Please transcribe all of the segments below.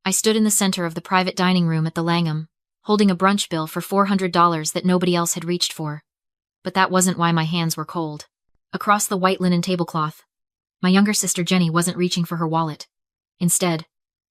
I stood in the center of the private dining room at the Langham, holding a brunch bill for $400 that nobody else had reached for. But that wasn't why my hands were cold. Across the white linen tablecloth, my younger sister Jenny wasn't reaching for her wallet. Instead,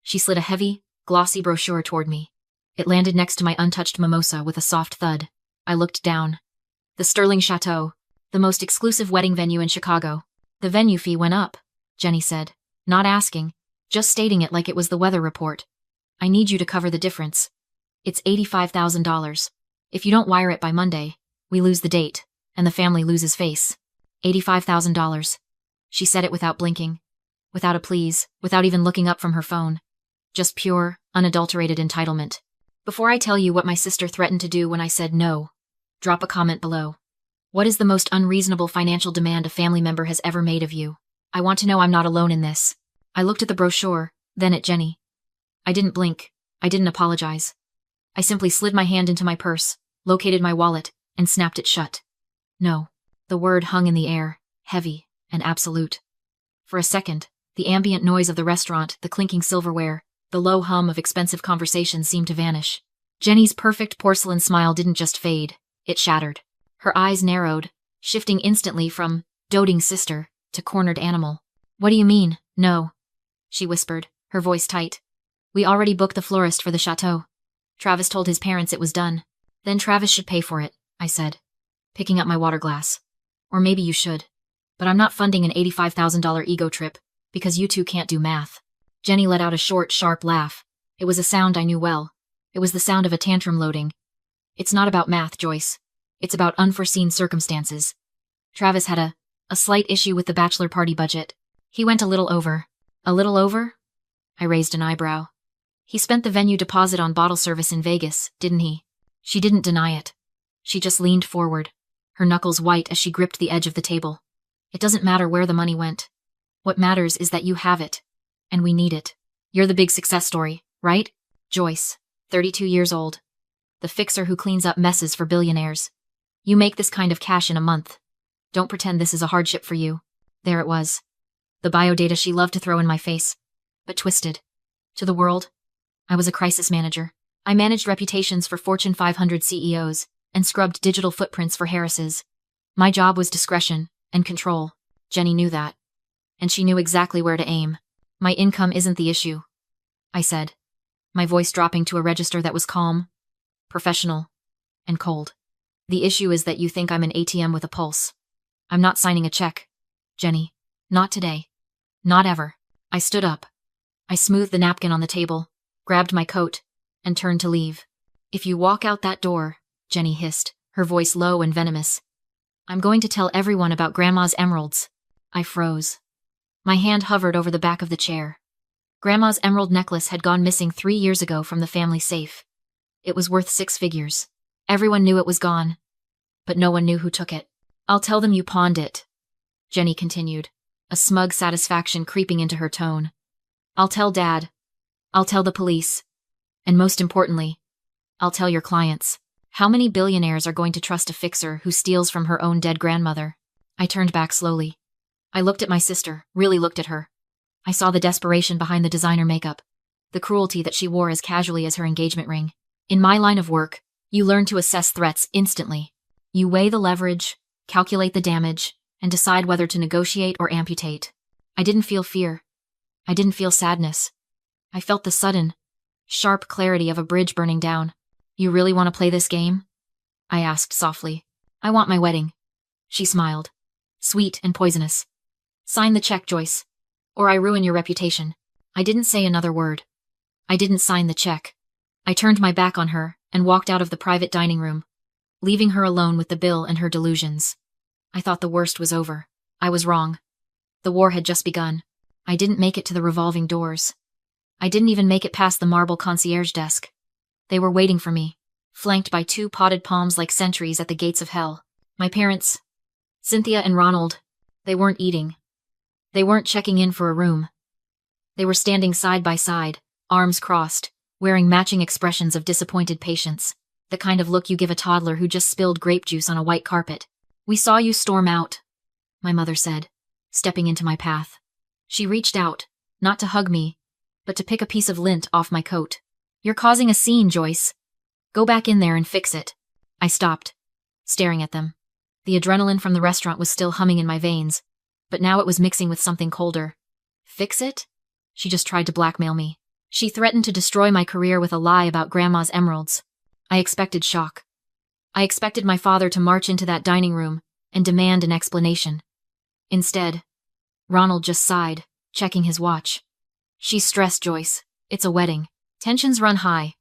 she slid a heavy, glossy brochure toward me. It landed next to my untouched mimosa with a soft thud. I looked down. The Sterling Chateau, the most exclusive wedding venue in Chicago. The venue fee went up, Jenny said, not asking, just stating it like it was the weather report. I need you to cover the difference. It's $85,000. If you don't wire it by Monday, we lose the date, and the family loses face. $85,000. She said it without blinking, without a please, without even looking up from her phone. Just pure, unadulterated entitlement. Before I tell you what my sister threatened to do when I said no, drop a comment below. What is the most unreasonable financial demand a family member has ever made of you? I want to know I'm not alone in this. I looked at the brochure, then at Jenny. I didn't blink. I didn't apologize. I simply slid my hand into my purse, located my wallet, and snapped it shut. No. The word hung in the air, heavy and absolute. For a second, the ambient noise of the restaurant, the clinking silverware, the low hum of expensive conversation seemed to vanish. Jenny's perfect porcelain smile didn't just fade, it shattered. Her eyes narrowed, shifting instantly from doting sister to cornered animal. What do you mean, no? She whispered, her voice tight. We already booked the florist for the chateau. Travis told his parents it was done. Then Travis should pay for it, I said, picking up my water glass. Or maybe you should. But I'm not funding an $85,000 ego trip, because you two can't do math. Jenny let out a short, sharp laugh. It was a sound I knew well. It was the sound of a tantrum loading. It's not about math, Joyce. It's about unforeseen circumstances. Travis had a slight issue with the bachelor party budget. He went a little over. A little over? I raised an eyebrow. He spent the venue deposit on bottle service in Vegas, didn't he? She didn't deny it. She just leaned forward, her knuckles white as she gripped the edge of the table. It doesn't matter where the money went. What matters is that you have it. And we need it. You're the big success story, right? Joyce, 32 years old. The fixer who cleans up messes for billionaires. You make this kind of cash in a month. Don't pretend this is a hardship for you. There it was. The biodata she loved to throw in my face. But twisted. To the world, I was a crisis manager. I managed reputations for Fortune 500 CEOs and scrubbed digital footprints for Harris's. My job was discretion and control. Jenny knew that. And she knew exactly where to aim. My income isn't the issue, I said, my voice dropping to a register that was calm, professional, and cold. The issue is that you think I'm an ATM with a pulse. I'm not signing a check, Jenny. Not today. Not ever. I stood up. I smoothed the napkin on the table, grabbed my coat, and turned to leave. If you walk out that door, Jenny hissed, her voice low and venomous, I'm going to tell everyone about Grandma's emeralds. I froze. My hand hovered over the back of the chair. Grandma's emerald necklace had gone missing 3 years ago from the family safe. It was worth 6 figures. Everyone knew it was gone, but no one knew who took it. I'll tell them you pawned it, Jenny continued, a smug satisfaction creeping into her tone. I'll tell Dad. I'll tell the police. And most importantly, I'll tell your clients. How many billionaires are going to trust a fixer who steals from her own dead grandmother? I turned back slowly. I looked at my sister, really looked at her. I saw the desperation behind the designer makeup, the cruelty that she wore as casually as her engagement ring. In my line of work, you learn to assess threats instantly. You weigh the leverage, calculate the damage, and decide whether to negotiate or amputate. I didn't feel fear. I didn't feel sadness. I felt the sudden, sharp clarity of a bridge burning down. You really want to play this game? I asked softly. I want my wedding. She smiled. Sweet and poisonous. Sign the check, Joyce, or I ruin your reputation. I didn't say another word. I didn't sign the check. I turned my back on her and walked out of the private dining room, leaving her alone with the bill and her delusions. I thought the worst was over. I was wrong. The war had just begun. I didn't make it to the revolving doors. I didn't even make it past the marble concierge desk. They were waiting for me, flanked by 2 potted palms like sentries at the gates of hell. My parents, Cynthia and Ronald, they weren't eating. They weren't checking in for a room. They were standing side by side, arms crossed, wearing matching expressions of disappointed patience, the kind of look you give a toddler who just spilled grape juice on a white carpet. We saw you storm out, my mother said, stepping into my path. She reached out, not to hug me, but to pick a piece of lint off my coat. You're causing a scene, Joyce. Go back in there and fix it. I stopped, staring at them. The adrenaline from the restaurant was still humming in my veins, but now it was mixing with something colder. Fix it? She just tried to blackmail me. She threatened to destroy my career with a lie about Grandma's emeralds. I expected shock. I expected my father to march into that dining room and demand an explanation. Instead, Ronald just sighed, checking his watch. She's stressed, Joyce. It's a wedding. Tensions run high.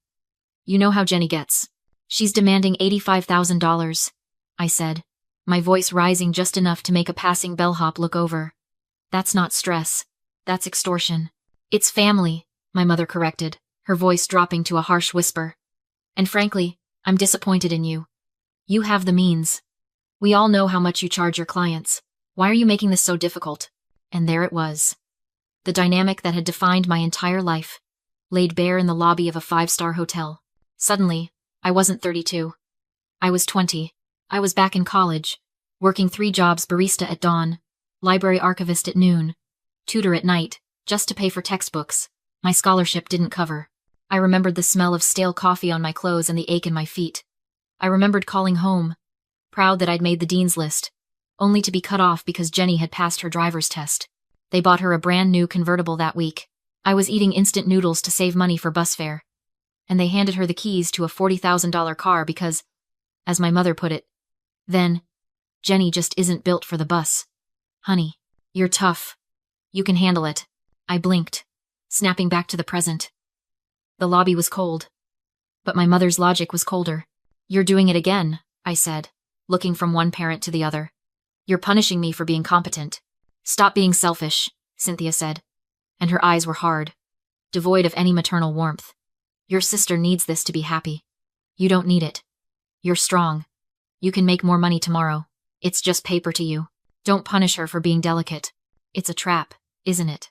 You know how Jenny gets. She's demanding $85,000, I said, my voice rising just enough to make a passing bellhop look over. That's not stress. That's extortion. It's family, my mother corrected, her voice dropping to a harsh whisper. And frankly, I'm disappointed in you. You have the means. We all know how much you charge your clients. Why are you making this so difficult? And there it was. The dynamic that had defined my entire life, laid bare in the lobby of a 5-star hotel. Suddenly, I wasn't 32. I was 20. I was back in college, working 3 jobs: barista at dawn, library archivist at noon, tutor at night, just to pay for textbooks my scholarship didn't cover. I remembered the smell of stale coffee on my clothes and the ache in my feet. I remembered calling home, proud that I'd made the dean's list, only to be cut off because Jenny had passed her driver's test. They bought her a brand new convertible that week. I was eating instant noodles to save money for bus fare. And they handed her the keys to a $40,000 car because, as my mother put it, then, Jenny just isn't built for the bus. Honey, you're tough. You can handle it. I blinked, snapping back to the present. The lobby was cold, but my mother's logic was colder. You're doing it again, I said, looking from one parent to the other. You're punishing me for being competent. Stop being selfish, Cynthia said, and her eyes were hard, devoid of any maternal warmth. Your sister needs this to be happy. You don't need it. You're strong. You can make more money tomorrow. It's just paper to you. Don't punish her for being delicate. It's a trap, isn't it?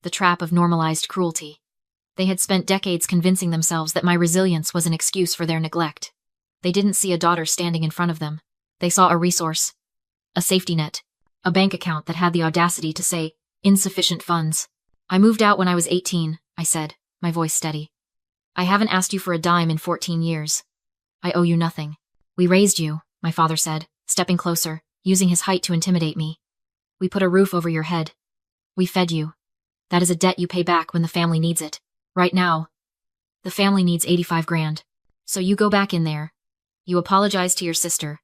The trap of normalized cruelty. They had spent decades convincing themselves that my resilience was an excuse for their neglect. They didn't see a daughter standing in front of them. They saw a resource, a safety net, a bank account that had the audacity to say, insufficient funds. I moved out when I was 18, I said, my voice steady. I haven't asked you for a dime in 14 years. I owe you nothing. We raised you, my father said, stepping closer, using his height to intimidate me. We put a roof over your head. We fed you. That is a debt you pay back when the family needs it. Right now, the family needs 85 grand. So you go back in there. You apologize to your sister.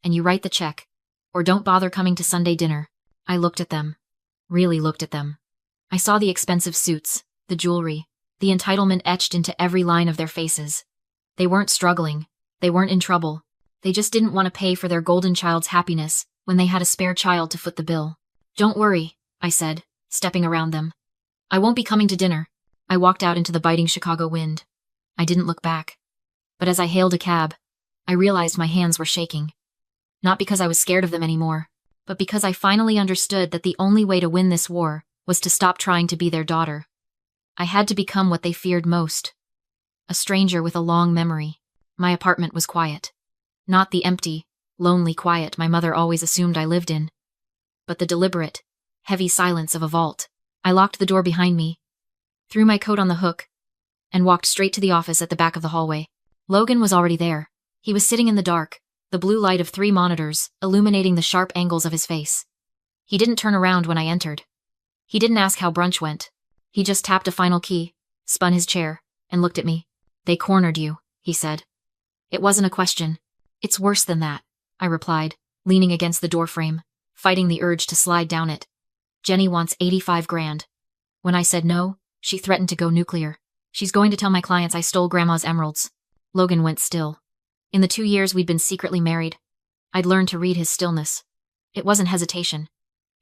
And you write the check. Or don't bother coming to Sunday dinner. I looked at them. Really looked at them. I saw the expensive suits, the jewelry, the entitlement etched into every line of their faces. They weren't struggling. They weren't in trouble. They just didn't want to pay for their golden child's happiness when they had a spare child to foot the bill. Don't worry, I said, stepping around them. I won't be coming to dinner. I walked out into the biting Chicago wind. I didn't look back. But as I hailed a cab, I realized my hands were shaking. Not because I was scared of them anymore, but because I finally understood that the only way to win this war was to stop trying to be their daughter. I had to become what they feared most. A stranger with a long memory. My apartment was quiet. Not the empty, lonely quiet my mother always assumed I lived in, but the deliberate, heavy silence of a vault. I locked the door behind me, threw my coat on the hook, and walked straight to the office at the back of the hallway. Logan was already there. He was sitting in the dark, the blue light of 3 monitors illuminating the sharp angles of his face. He didn't turn around when I entered. He didn't ask how brunch went. He just tapped a final key, spun his chair, and looked at me. They cornered you, he said. It wasn't a question. It's worse than that, I replied, leaning against the doorframe, fighting the urge to slide down it. Jenny wants 85 grand. When I said no, she threatened to go nuclear. She's going to tell my clients I stole Grandma's emeralds. Logan went still. In the 2 years we'd been secretly married, I'd learned to read his stillness. It wasn't hesitation.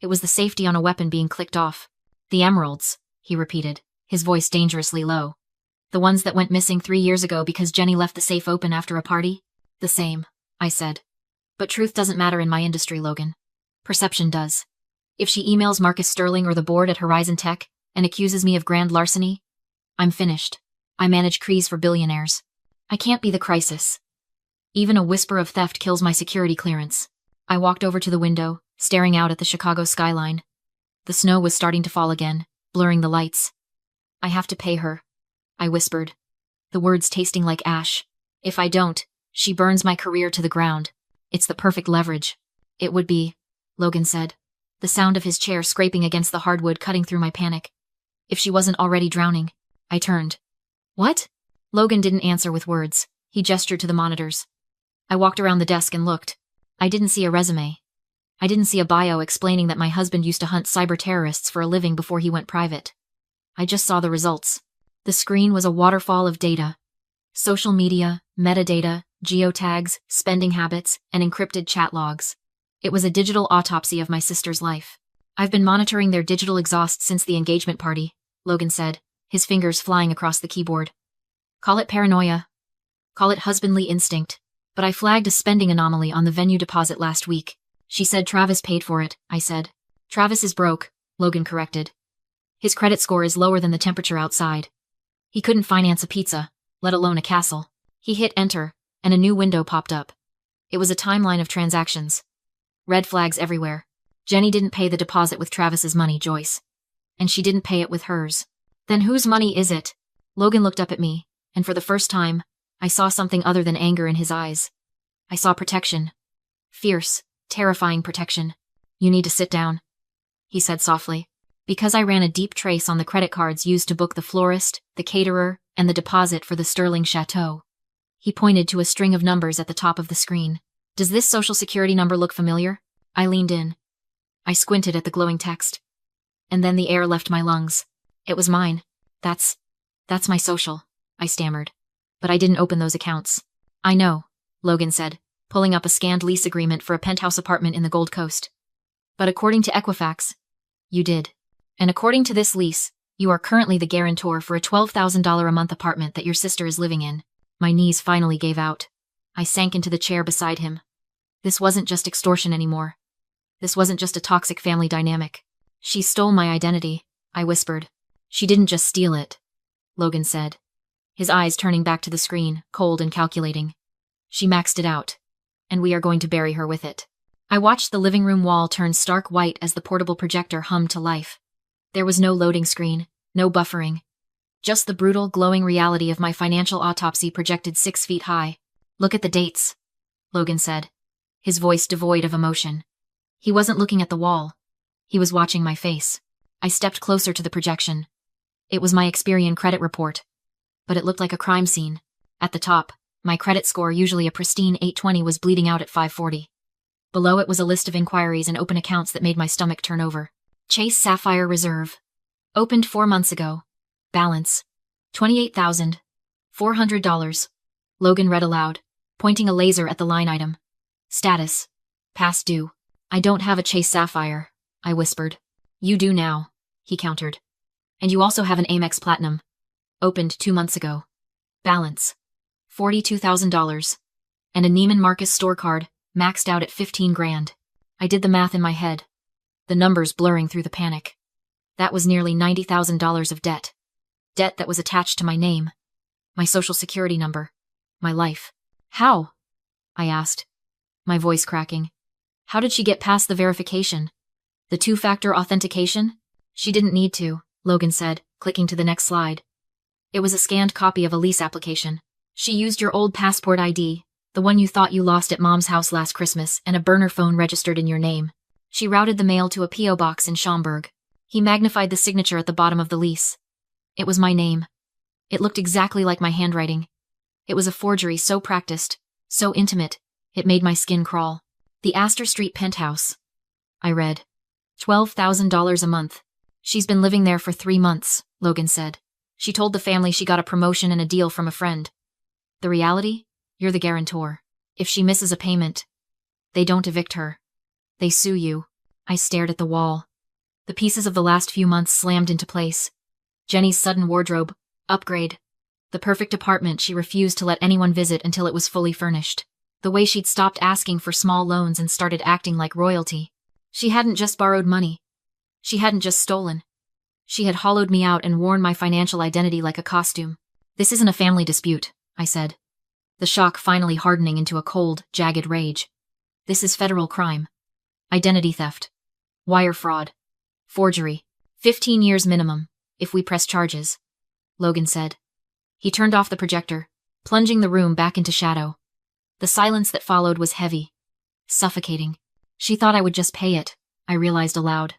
It was the safety on a weapon being clicked off. The emeralds, he repeated, his voice dangerously low. The ones that went missing 3 years ago because Jenny left the safe open after a party? The same, I said. But truth doesn't matter in my industry, Logan. Perception does. If she emails Marcus Sterling or the board at Horizon Tech and accuses me of grand larceny, I'm finished. I manage crees for billionaires. I can't be the crisis. Even a whisper of theft kills my security clearance. I walked over to the window, staring out at the Chicago skyline. The snow was starting to fall again, blurring the lights. I have to pay her, I whispered, the words tasting like ash. If I don't, she burns my career to the ground. It's the perfect leverage. It would be, Logan said, the sound of his chair scraping against the hardwood cutting through my panic. If she wasn't already drowning. I turned. What? Logan didn't answer with words. He gestured to the monitors. I walked around the desk and looked. I didn't see a resume. I didn't see a bio explaining that my husband used to hunt cyber terrorists for a living before he went private. I just saw the results. The screen was a waterfall of data. Social media, metadata, geotags, spending habits, and encrypted chat logs. It was a digital autopsy of my sister's life. I've been monitoring their digital exhaust since the engagement party, Logan said, his fingers flying across the keyboard. Call it paranoia. Call it husbandly instinct. But I flagged a spending anomaly on the venue deposit last week. She said Travis paid for it, I said. Travis is broke, Logan corrected. His credit score is lower than the temperature outside. He couldn't finance a pizza, let alone a castle. He hit enter, and a new window popped up. It was a timeline of transactions. Red flags everywhere. Jenny didn't pay the deposit with Travis's money, Joyce. And she didn't pay it with hers. Then whose money is it? Logan looked up at me, and for the first time, I saw something other than anger in his eyes. I saw protection. Fierce, terrifying protection. You need to sit down, he said softly. Because I ran a deep trace on the credit cards used to book the florist, the caterer, and the deposit for the Sterling Chateau. He pointed to a string of numbers at the top of the screen. Does this social security number look familiar? I leaned in. I squinted at the glowing text. And then the air left my lungs. It was mine. That's my social, I stammered. But I didn't open those accounts. I know, Logan said, pulling up a scanned lease agreement for a penthouse apartment in the Gold Coast. But according to Equifax, you did. And according to this lease, you are currently the guarantor for a $12,000 a month apartment that your sister is living in. My knees finally gave out. I sank into the chair beside him. This wasn't just extortion anymore. This wasn't just a toxic family dynamic. She stole my identity, I whispered. She didn't just steal it, Logan said, his eyes turning back to the screen, cold and calculating. She maxed it out, and we are going to bury her with it. I watched the living room wall turn stark white as the portable projector hummed to life. There was no loading screen, no buffering. Just the brutal, glowing reality of my financial autopsy projected 6 feet high. Look at the dates, Logan said, his voice devoid of emotion. He wasn't looking at the wall. He was watching my face. I stepped closer to the projection. It was my Experian credit report. But it looked like a crime scene. At the top, my credit score, usually a pristine 820, was bleeding out at 540. Below it was a list of inquiries and open accounts that made my stomach turn over. Chase Sapphire Reserve. Opened 4 months ago. Balance. $28,400. Logan read aloud, pointing a laser at the line item. Status. Past due. I don't have a Chase Sapphire, I whispered. You do now, he countered. And you also have an Amex Platinum. Opened 2 months ago. Balance. $42,000. And a Neiman Marcus store card, maxed out at 15 grand. I did the math in my head. The numbers blurring through the panic. That was nearly $90,000 of debt. Debt that was attached to my name. My social security number. My life. How? I asked, my voice cracking. How did she get past the verification? The 2-factor authentication? She didn't need to, Logan said, clicking to the next slide. It was a scanned copy of a lease application. She used your old passport ID, the one you thought you lost at Mom's house last Christmas, and a burner phone registered in your name. She routed the mail to a P.O. box in Schaumburg. He magnified the signature at the bottom of the lease. It was my name. It looked exactly like my handwriting. It was a forgery so practiced, so intimate, it made my skin crawl. The Astor Street penthouse. I read. $12,000 a month. She's been living there for 3 months, Logan said. She told the family she got a promotion and a deal from a friend. The reality? You're the guarantor. If she misses a payment, they don't evict her. They sue you. I stared at the wall. The pieces of the last few months slammed into place. Jenny's sudden wardrobe upgrade. The perfect apartment she refused to let anyone visit until it was fully furnished. The way she'd stopped asking for small loans and started acting like royalty. She hadn't just borrowed money. She hadn't just stolen. She had hollowed me out and worn my financial identity like a costume. This isn't a family dispute, I said, the shock finally hardening into a cold, jagged rage. This is federal crime. Identity theft. Wire fraud. Forgery. 15 years minimum, if we press charges. Logan said. He turned off the projector, plunging the room back into shadow. The silence that followed was heavy, suffocating. She thought I would just pay it, I realized aloud.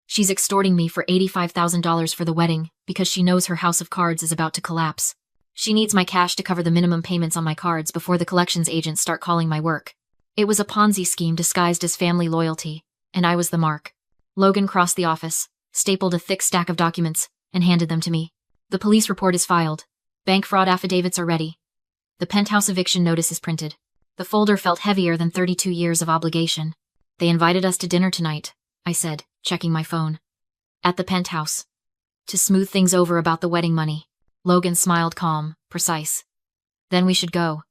She's extorting me for $85,000 for the wedding because she knows her house of cards is about to collapse. She needs my cash to cover the minimum payments on my cards before the collections agents start calling my work. It was a Ponzi scheme disguised as family loyalty, and I was the mark. Logan crossed the office, stapled a thick stack of documents, and handed them to me. The police report is filed. Bank fraud affidavits are ready. The penthouse eviction notice is printed. The folder felt heavier than 32 years of obligation. They invited us to dinner tonight, I said, checking my phone. At the penthouse. To smooth things over about the wedding money. Logan smiled calm, precise. Then we should go.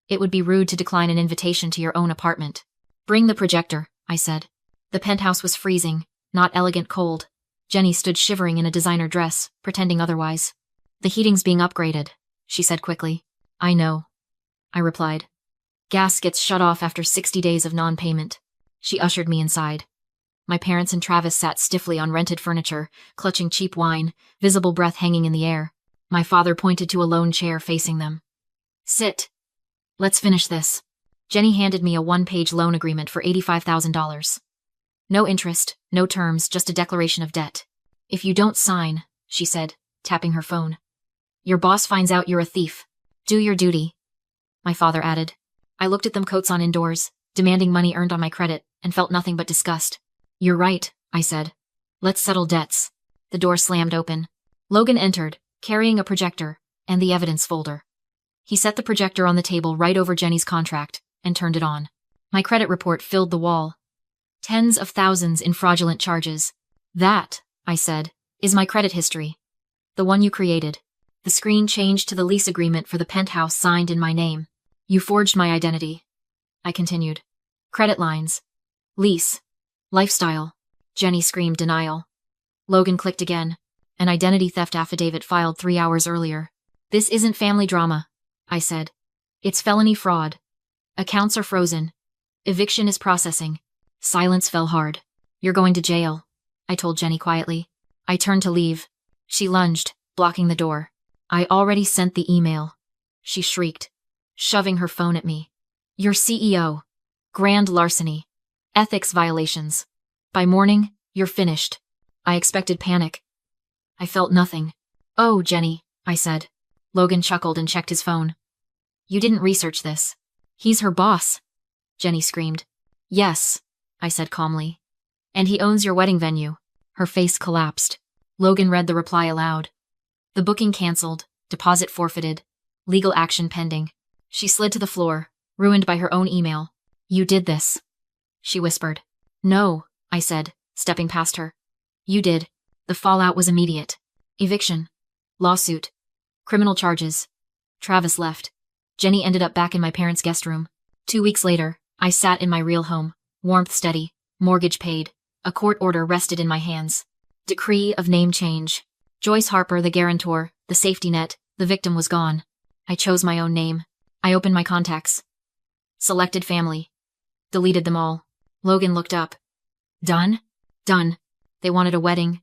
It would be rude to decline an invitation to your own apartment. Bring the projector, I said. The penthouse was freezing, not elegant cold. Jenny stood shivering in a designer dress, pretending otherwise. The heating's being upgraded, she said quickly. I know, I replied. Gas gets shut off after 60 days of non-payment. She ushered me inside. My parents and Travis sat stiffly on rented furniture, clutching cheap wine, visible breath hanging in the air. My father pointed to a lone chair facing them. Sit. Let's finish this. Jenny handed me a one-page loan agreement for $85,000. No interest, no terms, just a declaration of debt. If you don't sign, she said, tapping her phone. Your boss finds out you're a thief. Do your duty. My father added. I looked at them, coats on indoors, demanding money earned on my credit, and felt nothing but disgust. You're right, I said. Let's settle debts. The door slammed open. Logan entered, carrying a projector and the evidence folder. He set the projector on the table right over Jenny's contract and turned it on. My credit report filled the wall. Tens of thousands in fraudulent charges. That, I said, is my credit history. The one you created. The screen changed to the lease agreement for the penthouse signed in my name. You forged my identity. I continued. Credit lines. Lease. Lifestyle. Jenny screamed denial. Logan clicked again. An identity theft affidavit filed 3 hours earlier. This isn't family drama, I said. It's felony fraud. Accounts are frozen. Eviction is processing. Silence fell hard. You're going to jail, I told Jenny quietly. I turned to leave. She lunged, blocking the door. I already sent the email, she shrieked, shoving her phone at me. Your CEO. Grand larceny. Ethics violations. By morning, you're finished. I expected panic. I felt nothing. Oh, Jenny, I said. Logan chuckled and checked his phone. You didn't research this. He's her boss, Jenny screamed. Yes, I said calmly. And he owns your wedding venue. Her face collapsed. Logan read the reply aloud. The booking canceled, deposit forfeited, legal action pending. She slid to the floor, ruined by her own email. You did this, she whispered. No, I said, stepping past her. You did. The fallout was immediate. Eviction. Lawsuit. Criminal charges. Travis left. Jenny ended up back in my parents' guest room. 2 weeks later, I sat in my real home, warmth steady, mortgage paid. A court order rested in my hands. Decree of name change. Joyce Harper, the guarantor, the safety net, the victim was gone. I chose my own name. I opened my contacts. Selected family. Deleted them all. Logan looked up. Done? Done. They wanted a wedding.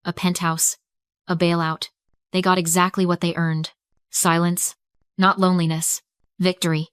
A penthouse. A bailout. They got exactly what they earned. Silence. Not loneliness. Victory.